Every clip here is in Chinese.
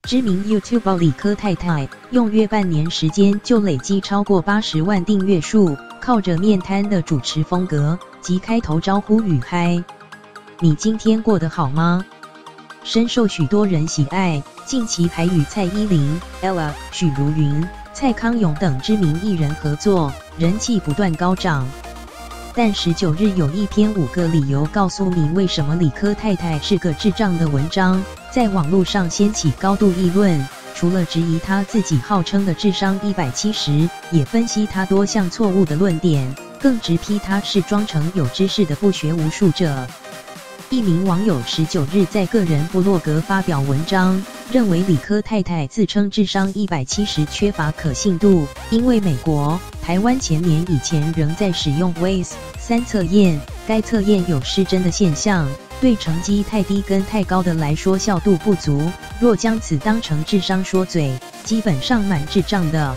知名 YouTuber 理科太太用约半年时间就累积超过80万订阅数，靠着面瘫的主持风格及开头招呼语嗨，你今天过得好吗？深受许多人喜爱。近期还与蔡依林、Ella、许茹芸、蔡康永等知名艺人合作，人气不断高涨。但19日有一篇5个理由告诉你为什么理科太太是个智障的文章，在网络上掀起高度议论。除了质疑他自己号称的智商170，也分析他多项错误的论点，更直批他是装成有知识的不学无术者。一名网友19日在个人部落格发表文章，认为理科太太自称智商170缺乏可信度，因为美国、台湾前年以前仍在使用 WAIS-3测验，该测验有失真的现象，对成绩太低跟太高的来说效度不足，若将此当成智商说嘴，基本上蛮智障的。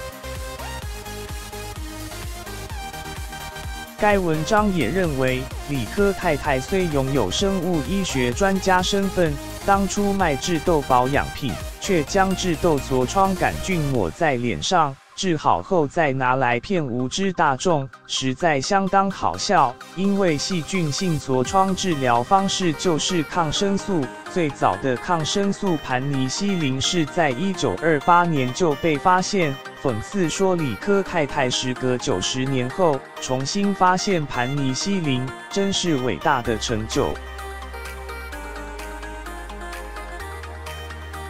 该文章也认为，理科太太虽拥有生物医学专家身份，当初卖痔痘保养品，却将痔痘痤疮杆菌抹在脸上，治好后再拿来骗无知大众，实在相当好笑。因为细菌性痤疮治疗方式就是抗生素，最早的抗生素盘尼西林是在1928年就被发现。讽刺说，理科太太时隔90年后重新发现盘尼西林，真是伟大的成就。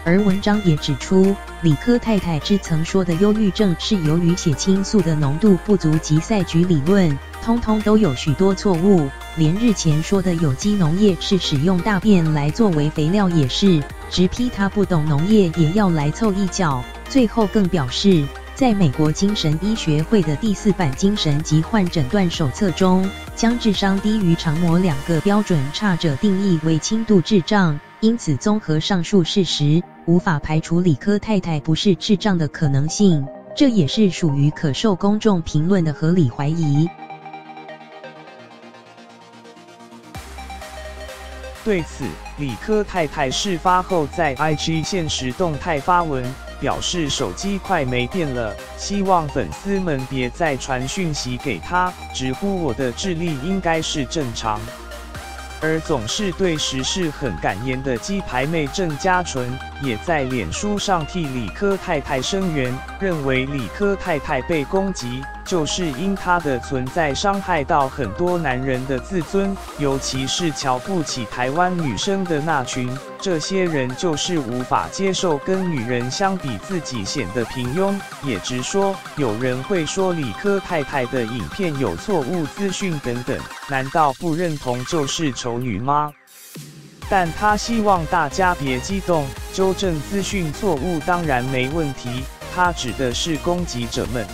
而文章也指出，理科太太之曾说的忧郁症是由于血清素的浓度不足及赛局理论，通通都有许多错误。连日前说的有机农业是使用大便来作为肥料也是，直批他不懂农业也要来凑一脚。最后更表示，在美国精神医学会的第4版精神疾患诊断手册中，将智商低于常模2个标准差者定义为轻度智障，因此综合上述事实，无法排除理科太太不是智障的可能性，这也是属于可受公众评论的合理怀疑。对此，理科太太事发后在 IG 限时动态发文，表示手机快没电了，希望粉丝们别再传讯息给他，直呼我的智力应该是正常。而总是对时事很感言的鸡排妹郑家纯，也在脸书上替理科太太声援，认为理科太太被攻击，就是因她的存在伤害到很多男人的自尊，尤其是瞧不起台湾女生的那群，这些人就是无法接受跟女人相比自己显得平庸，也直说有人会说理科太太的影片有错误资讯等等，难道不认同就是丑女吗？但他希望大家别激动，纠正资讯错误当然没问题，他指的是攻击者们。